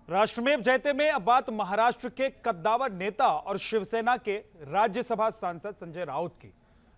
राष्ट्रमेव जयते में अब बात महाराष्ट्र के कद्दावर नेता और शिवसेना के राज्यसभा सांसद संजय राउत की,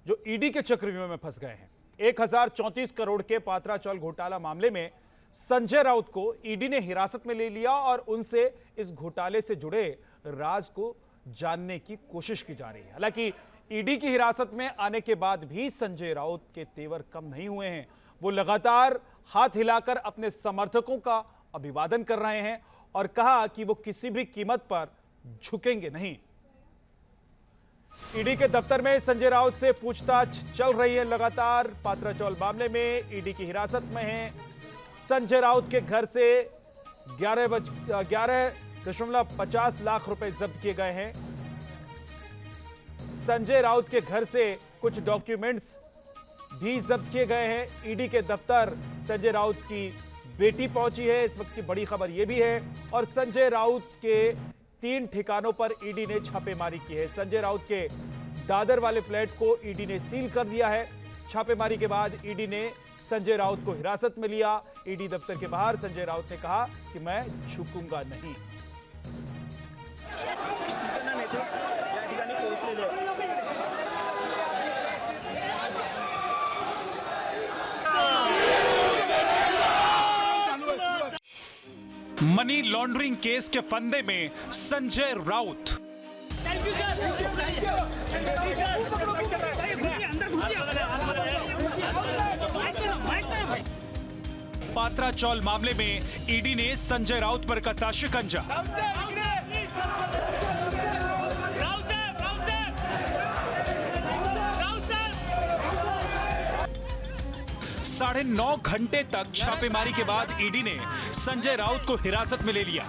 जो ईडी के चक्रव्यूह में फंस गए हैं। 1034 करोड़ के पात्रा चौल घोटाला मामले में संजय राउत को ईडी ने हिरासत में ले लिया और उनसे इस घोटाले से जुड़े राज को जानने की कोशिश की जा रही है। हालांकि ईडी की हिरासत में आने के बाद भी संजय राउत के तेवर कम नहीं हुए हैं। वो लगातार हाथ हिलाकर अपने समर्थकों का अभिवादन कर रहे हैं और कहा कि वो किसी भी कीमत पर झुकेंगे नहीं। ईडी के दफ्तर में संजय राउत से पूछताछ चल रही है लगातार। पात्रा चौल मामले में ईडी की हिरासत में हैं संजय राउत के घर से 11.50 लाख रुपए जब्त किए गए हैं। संजय राउत के घर से कुछ डॉक्यूमेंट्स भी जब्त किए गए हैं। ईडी के दफ्तर संजय राउत की बेटी पहुंची है, इस वक्त की बड़ी खबर यह भी है। और संजय राउत के 3 ठिकानों पर ईडी ने छापेमारी की है। संजय राउत के दादर वाले फ्लैट को ईडी ने सील कर दिया है। छापेमारी के बाद ईडी ने संजय राउत को हिरासत में लिया। ईडी दफ्तर के बाहर संजय राउत ने कहा कि मैं झुकूंगा नहीं। मनी लॉन्ड्रिंग केस के फंदे में संजय राउत। पात्रा चौल मामले में ईडी ने संजय राउत पर कसा शिकंजा। साढ़े 9 घंटे तक छापेमारी के बाद ईडी ने संजय राउत को हिरासत में ले लिया।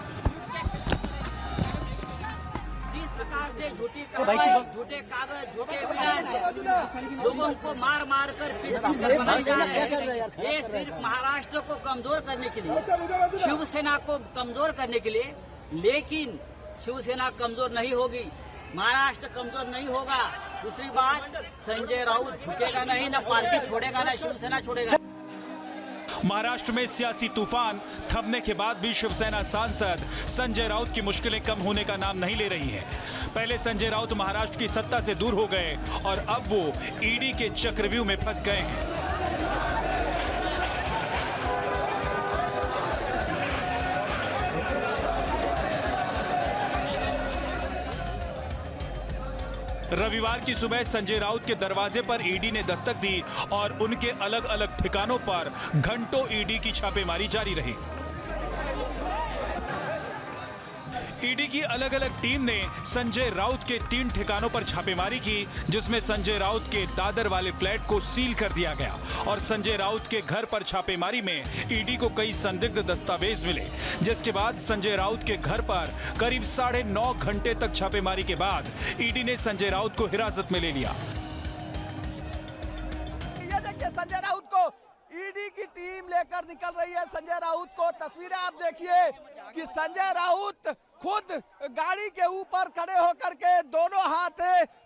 जिस प्रकार से झूठे कागज, झूठे बयान लोगों को मार मार कर पीट कर बनाया जा रहा है, ये सिर्फ महाराष्ट्र को कमजोर करने के लिए, शिवसेना को कमजोर करने के लिए। लेकिन शिवसेना कमजोर नहीं होगी, महाराष्ट्र कमजोर नहीं होगा। दूसरी बात, संजय राउत झुकेगा नहीं, ना पार्टी छोड़ेगा, ना शिवसेना छोड़ेगा। महाराष्ट्र में सियासी तूफान थमने के बाद भी शिवसेना सांसद संजय राउत की मुश्किलें कम होने का नाम नहीं ले रही हैं। पहले संजय राउत महाराष्ट्र की सत्ता से दूर हो गए और अब वो ईडी के चक्रव्यूह में फंस गए हैं। रविवार की सुबह संजय राउत के दरवाजे पर ईडी ने दस्तक दी और उनके अलग अलग ठिकानों पर घंटों ईडी की छापेमारी जारी रही। ईडी की अलग अलग टीम ने संजय राउत के 3 ठिकानों पर छापेमारी की, जिसमें संजय राउत के दादर वाले फ्लैट को सील कर दिया गया और संजय राउत के घर पर छापेमारी में ईडी को कई संदिग्ध दस्तावेज मिले, जिसके बाद संजय राउत के घर पर करीब 9.5 घंटे तक छापेमारी के बाद ईडी ने संजय राउत को हिरासत में ले लिया। ये देखिए संजय राउत को ईडी की टीम लेकर निकल रही है। संजय राउत को तस्वीरें आप देखिए कि संजय राउत खुद गाड़ी के ऊपर खड़े होकर के दोनों हाथ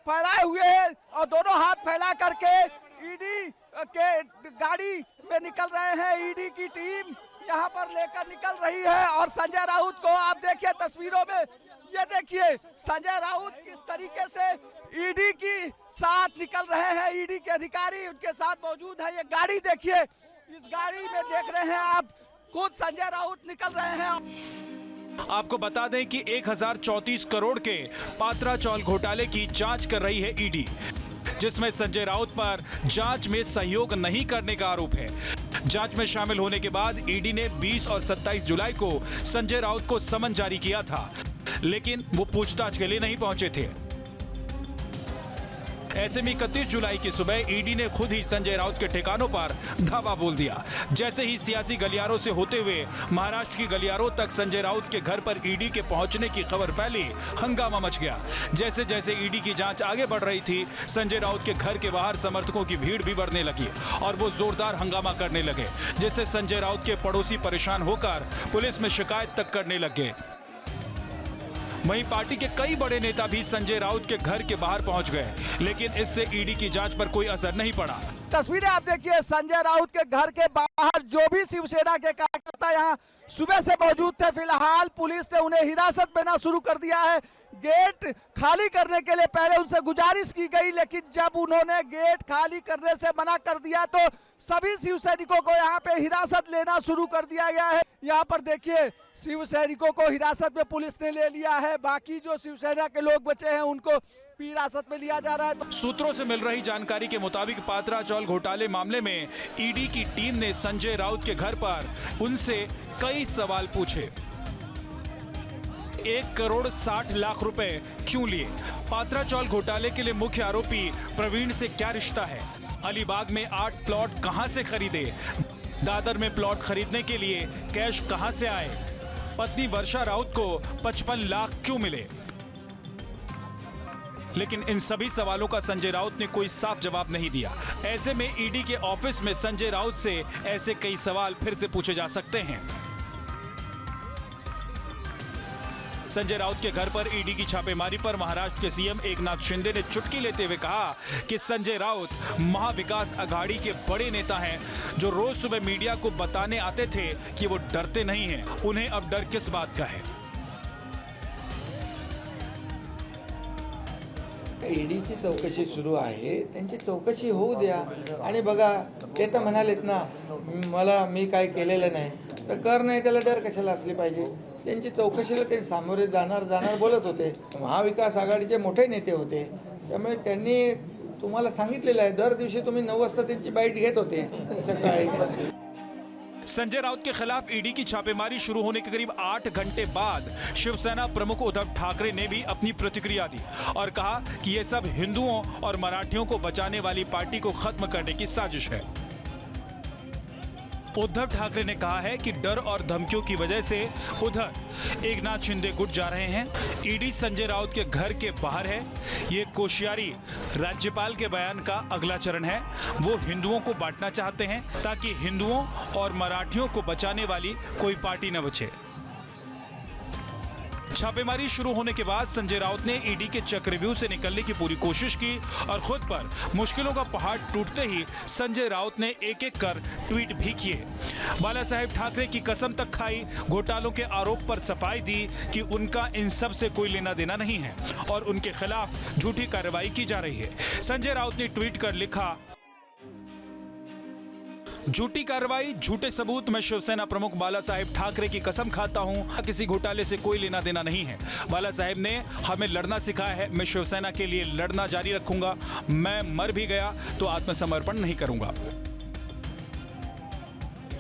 फैलाए हुए हैं और दोनों हाथ फैला करके ईडी के गाड़ी में निकल रहे हैं। ईडी की टीम यहां पर लेकर निकल रही है और संजय राउत को आप देखिए तस्वीरों में, ये देखिए संजय राउत किस तरीके से ईडी की साथ निकल रहे हैं। ईडी के अधिकारी उनके साथ मौजूद है। ये गाड़ी देखिए, इस गाड़ी में देख रहे हैं आप खुद संजय राउत निकल रहे हैं। आपको बता दें कि 1034 करोड़ के पात्रा चौल घोटाले की जांच कर रही है ईडी, जिसमें संजय राउत पर जांच में सहयोग नहीं करने का आरोप है। जांच में शामिल होने के बाद ईडी ने 20 और 27 जुलाई को संजय राउत को समन जारी किया था, लेकिन वो पूछताछ के लिए नहीं पहुंचे थे। ऐसे में 31 जुलाई की सुबह ईडी ने खुद ही संजय राउत के ठिकानों पर धावा बोल दिया। जैसे ही सियासी गलियारों से होते हुए महाराष्ट्र की गलियारों तक संजय राउत के घर पर ईडी के पहुंचने की खबर फैली, हंगामा मच गया। जैसे जैसे ईडी की जांच आगे बढ़ रही थी, संजय राउत के घर के बाहर समर्थकों की भीड़ भी बढ़ने लगी और वो जोरदार हंगामा करने लगे, जिससे संजय राउत के पड़ोसी परेशान होकर पुलिस में शिकायत तक करने लगे। वहीं पार्टी के कई बड़े नेता भी संजय राउत के घर के बाहर पहुंच गए, लेकिन इससे ईडी की जांच पर कोई असर नहीं पड़ा। तस्वीरें आप देखिए संजय राउत के घर के बाहर जो भी शिवसेना के कार्यकर्ता यहाँ सुबह से मौजूद थे। फिलहाल पुलिस ने उन्हें हिरासत में ना शुरू कर दिया है। गेट खाली करने के लिए पहले उनसे गुजारिश की गई, लेकिन जब उन्होंने गेट खाली करने से मना कर दिया तो सभी शिव सैनिकों को यहाँ पे हिरासत लेना शुरू कर दिया गया है। यहाँ पर देखिए शिव सैनिकों को हिरासत में पुलिस ने ले लिया है। बाकी जो शिवसेना के लोग बचे हैं उनको भी हिरासत में लिया जा रहा है। सूत्रों से मिल रही जानकारी के मुताबिक पात्रा चौल घोटाले मामले में ईडी की टीम ने संजय राउत के घर पर उनसे कई सवाल पूछे। 1 करोड़ 60 लाख रुपए क्यों लिए? पात्रा चौल घोटाले के लिए मुख्य आरोपी प्रवीण से क्या रिश्ता है? अलीबाग में 8 प्लॉट कहां से खरीदे? दादर में प्लॉट खरीदने के लिए कैश कहां से आए? पत्नी वर्षा राउत को 55 लाख क्यों मिले? लेकिन इन सभी सवालों का संजय राउत ने कोई साफ जवाब नहीं दिया। ऐसे में ईडी के ऑफिस में संजय राउत से ऐसे कई सवाल फिर से पूछे जा सकते हैं। संजय राउत के घर पर ईडी की छापेमारी पर महाराष्ट्र के सीएम एकनाथ शिंदे ने चुटकी लेते हुए कहा कि संजय राउत महाविकास अघाड़ी के बड़े नेता हैं, जो रोज सुबह मीडिया को बताने आते थे कि वो डरते नहीं हैं। उन्हें अब डर किस बात का है? ईडीची चौकशी सुरू आहे, त्यांची चौकशी होऊ द्या। आणि बघा ते तर म्हणालेत ना मी काय केलेलं नाही, तर कर नाही त्याला डर कशाला असली पाहिजे? त्यांची चौकशीला ते सामोरे जाणार बोलत होते। महाविकास आघाडीचे मोठे नेते होते, त्यामुळे त्यांनी तुम्हाला सांगितलेलं आहे दर दिवशी तुम्ही 9 वाजता त्यांची बाईट घेत होते सकाळी। संजय राउत के खिलाफ ईडी की छापेमारी शुरू होने के करीब 8 घंटे बाद शिवसेना प्रमुख उद्धव ठाकरे ने भी अपनी प्रतिक्रिया दी और कहा कि ये सब हिंदुओं और मराठियों को बचाने वाली पार्टी को खत्म करने की साजिश है। उद्धव ठाकरे ने कहा है कि डर और धमकियों की वजह से उधर एकनाथ शिंदे गुट जा रहे हैं। ईडी संजय राउत के घर के बाहर है। ये कोश्यारी राज्यपाल के बयान का अगला चरण है। वो हिंदुओं को बांटना चाहते हैं ताकि हिंदुओं और मराठियों को बचाने वाली कोई पार्टी न बचे। छापेमारी शुरू होने के बाद संजय राउत ने ईडी के चक्रव्यूह से निकलने की पूरी कोशिश की और खुद पर मुश्किलों का पहाड़ टूटते ही संजय राउत ने एक-एक कर ट्वीट भी किए। बाला साहेब ठाकरे की कसम तक खाई, घोटालों के आरोप पर सफाई दी कि उनका इन सब से कोई लेना देना नहीं है और उनके खिलाफ झूठी कार्रवाई की जा रही है। संजय राउत ने ट्वीट कर लिखा, झूठी कार्रवाई, झूठे सबूत। मैं शिवसेना प्रमुख बाला साहेब ठाकरे की कसम खाता हूं, किसी घोटाले से कोई लेना देना नहीं है। बाला साहेब ने हमें लड़ना सिखाया है। मैं शिवसेना के लिए लड़ना जारी रखूंगा। मैं मर भी गया तो आत्मसमर्पण नहीं करूंगा।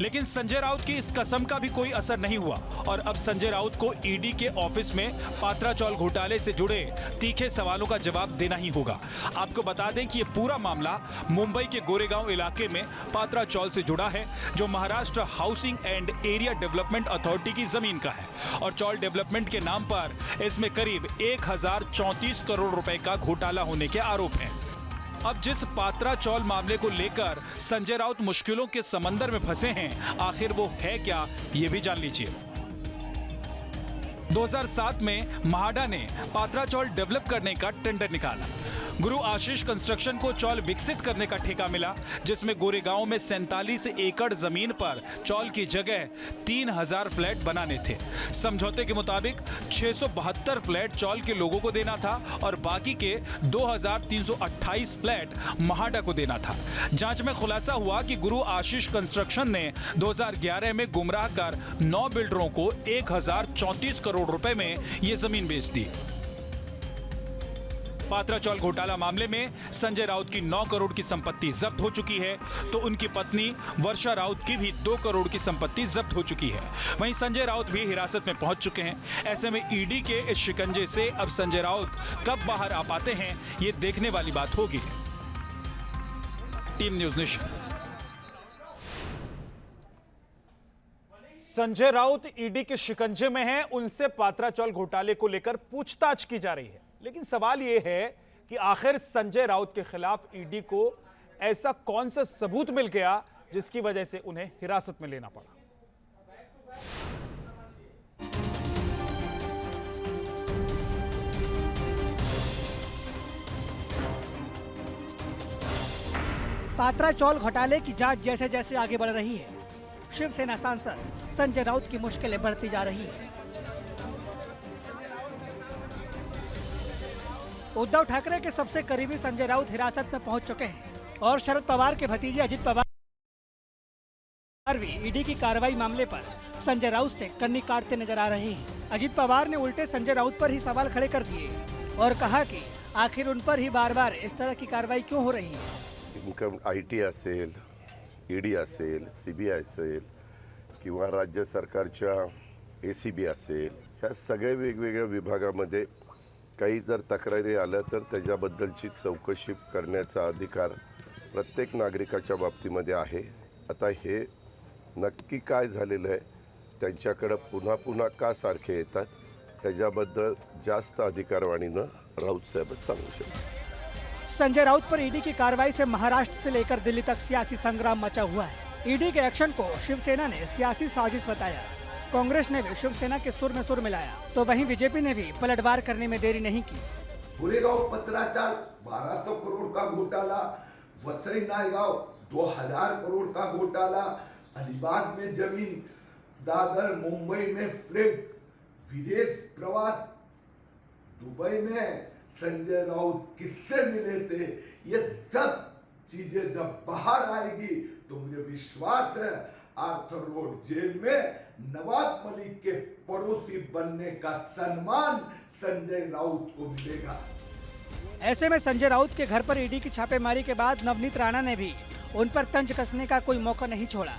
लेकिन संजय राउत की इस कसम का भी कोई असर नहीं हुआ और अब संजय राउत को ईडी के ऑफिस में पात्रा चौल घोटाले से जुड़े तीखे सवालों का जवाब देना ही होगा। आपको बता दें कि ये पूरा मामला मुंबई के गोरेगांव इलाके में पात्रा चौल से जुड़ा है, जो Maharashtra housing and area development authority की जमीन का है और चौल डेवलपमेंट के नाम पर इसमें करीब 1034 करोड़ रुपए का घोटाला होने के आरोप हैं। अब जिस पात्रा चौल मामले को लेकर संजय राउत मुश्किलों के समंदर में फंसे हैं, आखिर वो है क्या, ये भी जान लीजिए। 2007 में म्हाडा ने पात्रा चौल डेवलप करने का टेंडर निकाला। गुरु आशीष कंस्ट्रक्शन को चौल विकसित करने का ठेका मिला, जिसमें गोरेगांव में 47 एकड़ जमीन पर चौल की जगह 3000 फ्लैट बनाने थे। समझौते के मुताबिक 672 फ्लैट चौल के लोगों को देना था और बाकी के 2328 फ्लैट म्हाडा को देना था। जांच में खुलासा हुआ कि गुरु आशीष कंस्ट्रक्शन ने 2011 में गुमराह कर 9 बिल्डरों को 1034 करोड़ रुपए में यह जमीन बेच दी। पात्रा चौल घोटाला मामले में संजय राउत की 9 करोड़ की संपत्ति जब्त हो चुकी है, तो उनकी पत्नी वर्षा राउत की भी 2 करोड़ की संपत्ति जब्त हो चुकी है। वहीं संजय राउत भी हिरासत में पहुंच चुके हैं। ऐसे में ईडी के इस शिकंजे से अब संजय राउत कब बाहर आ पाते हैं, ये देखने वाली बात होगी। Team news nation. Sanjay Raut ED के शिकंजे में हैं, उनसे पात्रा चौल घोटाले को लेकर पूछताछ की जा रही है। लेकिन सवाल यह है कि आखिर संजय राउत के खिलाफ ईडी को ऐसा कौन सा सबूत मिल गया जिसकी वजह से उन्हें हिरासत में लेना पड़ा। पात्रा चौल घोटाले की जांच जैसे जैसे आगे बढ़ रही है, शिवसेना सांसद संजय राउत की मुश्किलें बढ़ती जा रही हैं। उद्धव ठाकरे के सबसे करीबी संजय राउत हिरासत में पहुंच चुके हैं और शरद पवार के भतीजे अजित पवार भी ईडी की कार्रवाई मामले पर संजय राउत से कन्नी काटते नजर आ रहे हैं। अजित पवार ने उल्टे संजय राउत पर ही सवाल खड़े कर दिए और कहा कि आखिर उन पर ही बार बार इस तरह की कार्रवाई क्यों हो रही है। इन्कम IT असेल, ED असेल, CBI असेल किंवा राज्य सरकारच्या ACB असेल, ह्या सगळ्या वेगवेगळ्या विभागामध्ये काही जर तक्रारी आल्या तर त्याच्याबद्दलची चौकशी करण्याचा अधिकार प्रत्येक नागरिकाच्या बाबतीमध्ये आहे। आता हे नक्की काय झालेलं आहे, त्यांच्याकडे पुन्हा पुन्हा का सारखे येतात, त्याच्याबद्दल जास्त अधिकारवाणीनं राउत साहेब सांगू शकतात। संजय राउत पर ईडी की कार्रवाई से महाराष्ट्र से लेकर दिल्ली तक सियासी संग्राम मचा हुआ है। ईडी के एक्शन को शिवसेना ने सियासी साजिश बताया। कांग्रेस ने भी शिवसेना के सुर में सुर मिलाया, तो वहीं बीजेपी ने भी पलटवार करने में देरी नहीं की। गोरेगांव पत्राचार 1200 करोड़ का घोटाला, वसई नायगांव 2000 करोड़ का घोटाला, अलीबाग में जमीन, दादर मुंबई में फ्लैट, विदेश प्रवास, दुबई में संजय राउत किससे मिले थे, ये सब चीजें जब बाहर आएगी तो मुझे विश्वास है आर्थर रोड जेल में नवाज मलिक के पड़ोसी बनने का सम्मान संजय राउत को मिलेगा। ऐसे में संजय राउत के घर पर ईडी की छापेमारी के बाद नवनीत राणा ने भी उन पर तंज कसने का कोई मौका नहीं छोड़ा।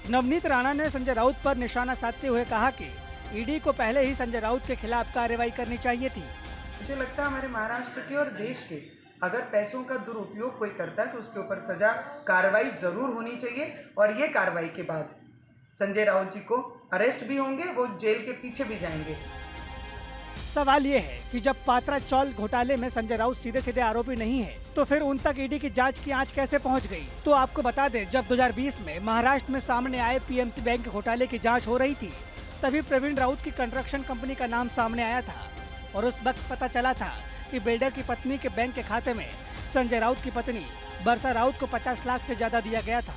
नवनीत राणा ने संजय राउत पर निशाना साधते हुए कहा कि ईडी को पहले ही संजय राउत के खिलाफ कार्रवाई करनी चाहिए थी। मुझे लगता है हमारे महाराष्ट्र के और देश के अगर पैसों का दुरुपयोग कोई करता है तो उसके ऊपर सजा कार्रवाई जरूर होनी चाहिए और ये कार्रवाई के बाद संजय राउत जी को अरेस्ट भी होंगे, वो जेल के पीछे भी जाएंगे। सवाल ये है कि जब पात्रा चौल घोटाले में संजय राउत सीधे सीधे आरोपी नहीं है तो फिर उन तक ईडी की जांच की आंच कैसे पहुंच गई। तो आपको बता दें, जब 2020 में महाराष्ट्र में सामने आए PMC बैंक घोटाले की जांच हो रही थी, तभी प्रवीण राउत की कंस्ट्रक्शन कंपनी का नाम सामने आया था और उस वक्त पता चला था कि बिल्डर की पत्नी के बैंक के खाते में संजय राउत की पत्नी बरसा राउत को 50 लाख से ज्यादा दिया गया था।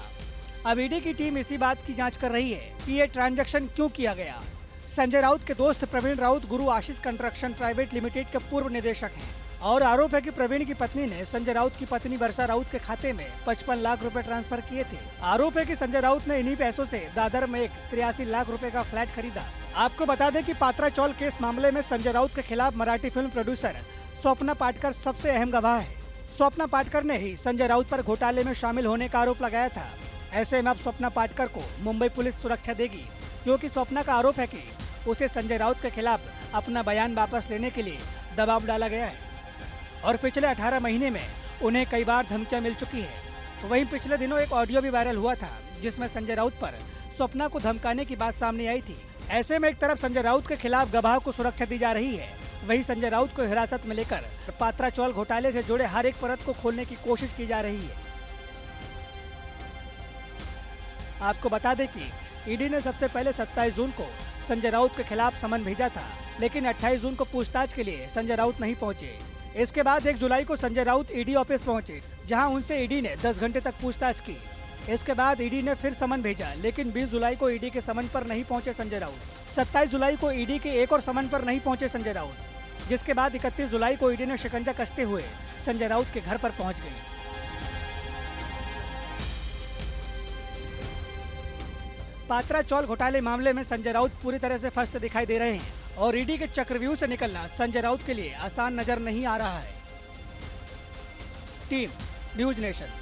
अब ईडी की टीम इसी बात की जांच कर रही है कि ये ट्रांजैक्शन क्यों किया गया। संजय राउत के दोस्त प्रवीण राउत गुरु आशीष कंस्ट्रक्शन प्राइवेट लिमिटेड के पूर्व निदेशक हैं और आरोप है कि प्रवीण की पत्नी ने संजय राउत की पत्नी बरसा राउत के खाते में 55 लाख रुपए ट्रांसफर किए थे। आरोप है कि संजय राउत ने इन्हीं पैसों से दादर में एक 83 लाख रुपए का फ्लैट खरीदा। आपको बता दें कि पात्रा चौल केस मामले में संजय राउत के खिलाफ मराठी फिल्म प्रोड्यूसर स्वप्ना पाटकर सबसे अहम गवाह है। स्वप्ना पाटकर ने ही संजय राउत पर घोटाले में शामिल होने का आरोप लगाया था। ऐसे में अब स्वप्ना पाटकर को मुंबई पुलिस सुरक्षा देगी, क्योंकि स्वप्ना का आरोप है कि उसे संजय राउत के खिलाफ अपना बयान वापस लेने के लिए दबाव डाला गया है और पिछले 18 महीने में उन्हें कई बार धमकियां मिल चुकी है। वहीं पिछले दिनों एक ऑडियो भी वायरल हुआ था जिसमें संजय राउत पर स्वप्ना को धमकाने की बात सामने आई थी। ऐसे में एक तरफ संजय राउत के खिलाफ गवाह को सुरक्षा दी जा रही है, वहीं संजय राउत को हिरासत में लेकर पात्रा चौल घोटाले से जुड़े हर एक परत को खोलने की कोशिश की जा रही है। आपको बता दें कि ईडी ने सबसे पहले 27 जून को संजय राउत के खिलाफ समन भेजा था, लेकिन 28 जून को पूछताछ के लिए संजय राउत नहीं पहुंचे। इसके बाद 1 जुलाई को संजय राउत ईडी ऑफिस पहुंचे, जहां उनसे ईडी ने 10 घंटे तक पूछताछ की। इसके बाद ईडी ने फिर समन भेजा, लेकिन 20 जुलाई को ईडी के समन पर नहीं पहुंचे संजय राउत। 27 जुलाई को ईडी के एक और समन पर नहीं पहुंचे संजय राउत, जिसके बाद 31 जुलाई को ईडी ने शिकंजा कसते हुए संजय राउत के घर पर पहुंच गई। पात्रा चौल घोटाले मामले में संजय राउत पूरी तरह से फंसते दिखाई दे रहे हैं और ईडी के चक्रव्यूह से निकलना संजय राउत के लिए आसान नजर नहीं आ रहा है। Team news nation.